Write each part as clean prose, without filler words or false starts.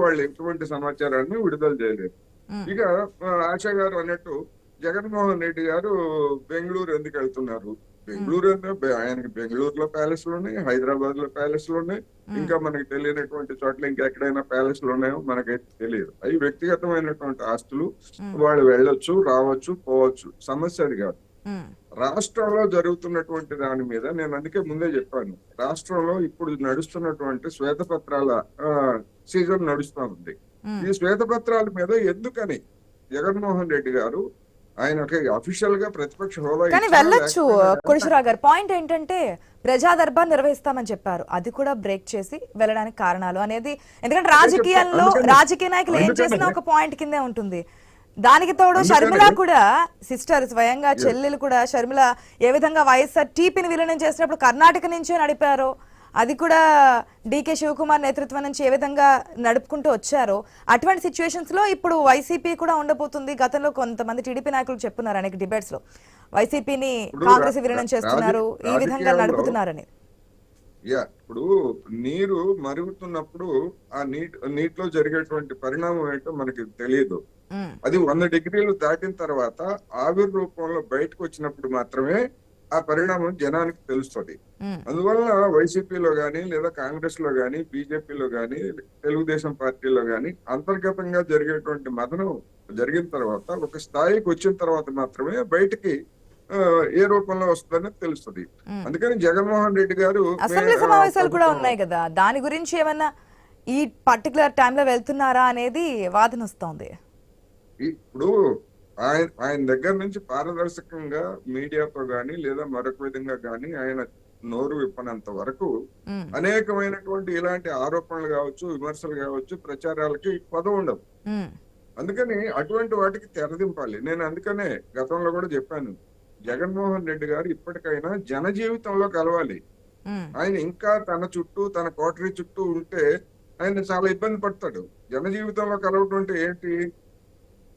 వాళ్ళు ఎటువంటి సమాచారాన్ని విడుదల చేయలేదు. ఇక ఆశా గారు అన్నట్టు జగన్మోహన్ రెడ్డి గారు బెంగళూరు ఎందుకు వెళ్తున్నారు? బెంగళూరు అంటే ఆయనకి బెంగళూరులో ప్యాలెస్లు ఉన్నాయి, హైదరాబాద్ లో ప్యాలెస్లు ఉన్నాయి, ఇంకా మనకి తెలియనటువంటి చోట్ల ఇంకెక్కడైనా ప్యాలెస్లు ఉన్నాయో మనకైతే తెలియదు. అవి వ్యక్తిగతమైనటువంటి ఆస్తులు. వాళ్ళు వెళ్ళొచ్చు, రావచ్చు, పోవచ్చు, సమస్య అది కాదు. రాష్ట్రంలో జరుగుతున్నటువంటి దాని మీద నేను అందుకే ముందే చెప్పాను, రాష్ట్రంలో ఇప్పుడు నడుస్తున్నటువంటి శ్వేతపత్రాల సీజన్ నడుస్తా ఉంది. ఈ శ్వేతపత్రాల మీద ఎందుకని జగన్మోహన్ రెడ్డి గారు ఆయనకి అఫీషియల్ గా ప్రతిపక్ష హోదా కానీ వెళ్ళొచ్చు. కోటేశ్వరరావు గారు పాయింట్ ఏంటంటే ప్రజా దర్బార్ నిర్వహిస్తామని చెప్పారు, అది కూడా బ్రేక్ చేసి వెళ్ళడానికి కారణాలు అనేది, ఎందుకంటే రాజకీయాల్లో రాజకీయ నాయకులు ఏం చేసినా ఒక పాయింట్ కిందే ఉంటుంది. దానికి తోడు షర్మిల కూడా సిస్టర్ స్వయంగా చెల్లెలు కూడా షర్మిల ఏ విధంగా వైఎస్ఆర్ టీపీని విలీనం చేసినప్పుడు కర్ణాటక నుంచే నడిపారో, అది కూడా డికే శివకుమార్ నేతృత్వం నుంచి ఏ విధంగా నడుపుకుంటూ వచ్చారో, అటువంటి సిచ్యువేషన్స్ లో ఇప్పుడు వైసీపీ కూడా ఉండబోతుంది. గతంలో కొంతమంది టీడీపీ నాయకులు చెప్తున్నారు అనేక డిబేట్స్ లో వైసీపీని కాంగ్రెస్ విలీనం చేస్తున్నారు, ఈ విధంగా నడుపుతున్నారని. ఇప్పుడు నీరు మరుగుతున్నప్పుడు ఆ నీటిలో జరిగేటువంటి పరిణామం ఏంటో మనకి తెలియదు. అది 100 డిగ్రీలు దాటిన తర్వాత ఆవిరి రూపంలో బయటకు వచ్చినప్పుడు మాత్రమే ఆ పరిణామం జనానికి తెలుస్తుంది. అందువల్ల వైసీపీలో గాని, లేదా కాంగ్రెస్ లో గాని, బీజేపీలో గాని, తెలుగుదేశం పార్టీలో గాని అంతర్గతంగా జరిగేటువంటి మదనం జరిగిన తర్వాత ఒక స్థాయికి వచ్చిన తర్వాత మాత్రమే బయటికి ఏ రూపంలో వస్తుందని తెలుస్తుంది. అందుకని జగన్మోహన్ రెడ్డి గారు అసెంబ్లీ సమావేశాలు కూడా ఉన్నాయి కదా, దాని గురించి ఏమన్నా ఈ పర్టికులర్ టైంలో వెళ్తున్నారా అనేది వాదన వస్తోంది. ఇప్పుడు ఆయన దగ్గర నుంచి పారదర్శకంగా మీడియాతో గాని, లేదా మరొక విధంగా గాని ఆయన నోరు విప్పనంత వరకు అనేకమైనటువంటి ఇలాంటి ఆరోపణలు కావచ్చు, విమర్శలు కావచ్చు, ప్రచారాలకి పదం ఉండదు. అందుకని అటువంటి వాటికి తెరదింపాలి. నేను అందుకనే గతంలో కూడా చెప్పాను, జగన్మోహన్ రెడ్డి గారు ఇప్పటికైనా జన జీవితంలో కలవాలి. ఆయన ఇంకా తన చుట్టూ, తన కోటరీ చుట్టూ ఉంటే ఆయన చాలా ఇబ్బంది పడతాడు. జన జీవితంలో కలవటం అంటే ఏంటి?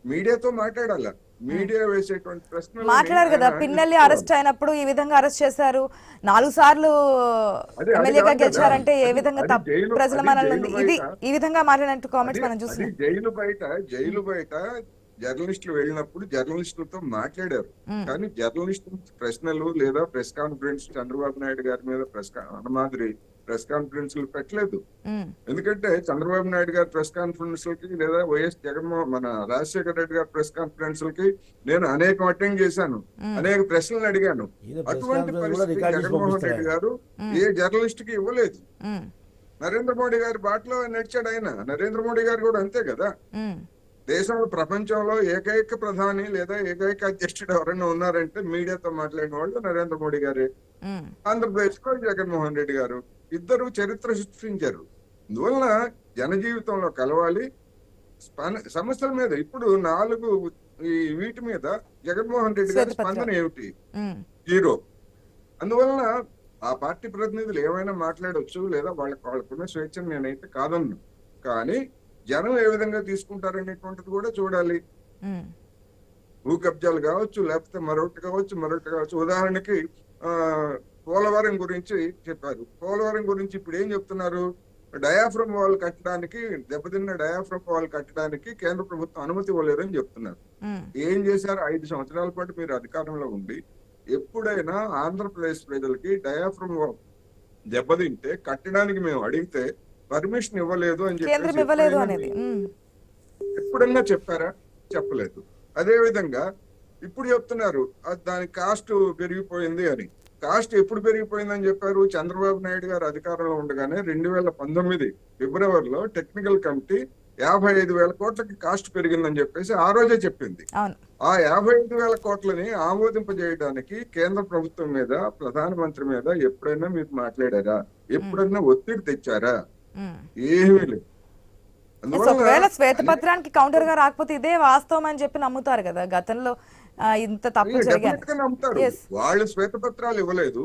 మీడియాతో మాట్లాడాల. మీడియా వేసేటువంటి ప్రశ్నలు మాట్లాడారు కదా, పిన్నెల్లి అరెస్ట్ అయినప్పుడు ఈ విధంగా అరెస్ట్ చేశారు, 4 సార్లు ఎమ్మెల్యేగా గెలిచారంటే ఏ విధంగా ప్రజల మనల్ని ఇది ఈ విధంగా మాట్లాడినట్టు కామెంట్స్ మనం చూస్తున్నాం. జైలు బయట జర్నలిస్టులు వెళ్ళినప్పుడు జర్నలిస్టులతో మాట్లాడారు, కానీ జర్నలిస్టు ప్రశ్నలు లేదా ప్రెస్ కాన్ఫరెన్స్ చంద్రబాబు నాయుడు గారి మీద మాదిరి ప్రెస్ కాన్ఫరెన్స్ పెట్టలేదు. ఎందుకంటే చంద్రబాబు నాయుడు గారి ప్రెస్ కాన్ఫరెన్స్ లకి, లేదా మన రాజశేఖర రెడ్డి గారి ప్రెస్ కాన్ఫరెన్స్ లకి నేను అనేక అటెండ్ చేశాను, అనేక ప్రశ్నలు అడిగాను. అటువంటి పరిస్థితి జగన్మోహన్ రెడ్డి గారు ఏ జర్నలిస్ట్ కి ఇవ్వలేదు. నరేంద్ర మోడీ గారి బాటలో నడిచాడు ఆయన. నరేంద్ర మోడీ గారు కూడా అంతే కదా. దేశంలో ప్రపంచంలో ఏకైక ప్రధాని లేదా ఏకైక అధ్యక్షుడు ఎవరైనా ఉన్నారంటే మీడియాతో మాట్లాడిన వాళ్ళు నరేంద్ర మోడీ గారే. ఆంధ్రప్రదేశ్ లో జగన్మోహన్ రెడ్డి గారు ఇద్దరు చరిత్ర సృష్టించారు. అందువలన జనజీవితంలో కలవాలి. సమస్యల మీద ఇప్పుడు 4 వీటి మీద జగన్మోహన్ రెడ్డి గారి స్పందన ఏమిటి? 0. అందువలన ఆ పార్టీ ప్రతినిధులు ఏమైనా మాట్లాడవచ్చు, లేదా వాళ్ళకున్న స్వేచ్ఛను నేనైతే కాదన్ను. కానీ జనం ఏ విధంగా తీసుకుంటారనేటువంటిది కూడా చూడాలి. భూ కబ్జాలు కావచ్చు, లేకపోతే మరొకటి కావచ్చు. ఉదాహరణకి పోలవరం గురించి చెప్పారు. పోలవరం గురించి ఇప్పుడు ఏం చెప్తున్నారు? డయాఫ్రమ్ వాల్ కట్టడానికి, దెబ్బతిన్న డయాఫ్రమ్ వాల్ కట్టడానికి కేంద్ర ప్రభుత్వం అనుమతి ఇవ్వలేదని చెప్తున్నారు. ఏం చేశారు? 5 సంవత్సరాల పాటు మీరు అధికారంలో ఉండి ఎప్పుడైనా ఆంధ్రప్రదేశ్ ప్రజలకి డయాఫ్రమ్ వాల్ దెబ్బతింటే కట్టడానికి మేము అడిగితే పర్మిషన్ ఇవ్వలేదు అని చెప్పి ఎప్పుడన్నా చెప్పారా? చెప్పలేదు. అదే విధంగా ఇప్పుడు చెప్తున్నారు దాని కాస్ట్ పెరిగిపోయింది అని. కాస్ట్ ఎప్పుడు పెరిగిపోయిందని చెప్పారు? చంద్రబాబు నాయుడు గారు అధికారంలో ఉండగానే 2019 ఫిబ్రవరిలో టెక్నికల్ కమిటీ 55,000 కోట్లకి కాస్ట్ పెరిగిందని చెప్పేసి ఆ రోజే చెప్పింది. ఆ 55,000 కోట్లని ఆమోదింపజేయడానికి కేంద్ర ప్రభుత్వం మీద, ప్రధానమంత్రి మీద ఎప్పుడైనా మీరు మాట్లాడారా? ఎప్పుడైనా ఒత్తిడి తెచ్చారా? ఏమీ లేదు. ఒకవేళ శ్వేతపత్రానికి కౌంటర్ గా రాకపోతే ఇదే వాస్తవం అని చెప్పి నమ్ముతారు కదా, గతంలో ఇంత తప్పు నమ్ముతారు. వాళ్ళు శ్వేతపత్రాలు ఇవ్వలేదు,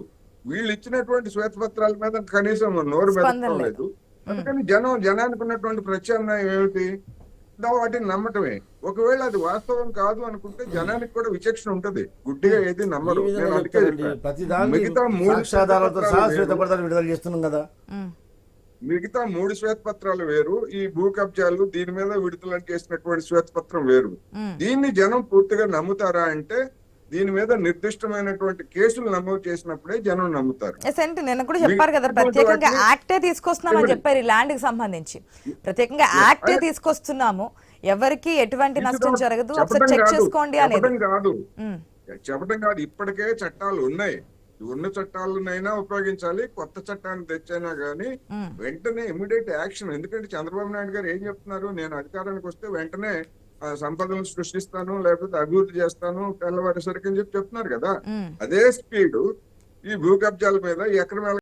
వీళ్ళు ఇచ్చినటువంటి శ్వేతపత్రాల మీద కనీసం నోరు మెదపలేదు. అందుకని జనానికి ఉన్నటువంటి ప్రత్యామ్నాయం ఏమిటి? వాటిని నమ్మటమే. ఒకవేళ అది వాస్తవం కాదు అనుకుంటే జనానికి కూడా విచక్షణ ఉంటది, గుడ్డిగా ఏది నమ్మరు. నేను అందుకే మిగతా 3 సాక్ష్యాధారాలతో సహా శ్వేతపత్రాలు విడుదల చేస్తున్నాం కదా. మిగతా 3 శ్వేతపత్రాలు వేరు, ఈ భూ కబ్జాలు దీని మీద విడుదల చేసినటువంటి శ్వేతపత్రం వేరు. దీన్ని జనం పూర్తిగా నమ్ముతారా అంటే దీని మీద నిర్దిష్టమైనటువంటి కేసులు నమోదు చేసినప్పుడే జనం నమ్ముతారు. నిన్న కూడా చెప్పారు కదా, ప్రత్యేకంగా యాక్టే తీసుకొస్తున్నామని చెప్పారు ఈ ల్యాండ్ కి సంబంధించి. ప్రత్యేకంగా యాక్టే తీసుకొస్తున్నాము, ఎవరికి ఎటువంటి నష్టం జరగదు, ఒకసారి చెక్ చేసుకోండి అనేది చెప్పడం కాదు. ఇప్పటికే చట్టాలు ఉన్నాయి, ఉన్న చట్టాలనైనా ఉపయోగించాలి, కొత్త చట్టాన్ని తెచ్చైనా గానీ వెంటనే ఇమ్మీడియట్ యాక్షన్. ఎందుకంటే చంద్రబాబు నాయుడు గారు ఏం చెప్తున్నారు, నేను అధికారానికి వస్తే వెంటనే సంపదను సృష్టిస్తాను, లేకపోతే అభివృద్ధి చేస్తాను తెల్లవారేసరికి అని చెప్తున్నారు కదా. అదే స్పీడ్ ఈ భూ కబ్జాల మీద ఎక్కడ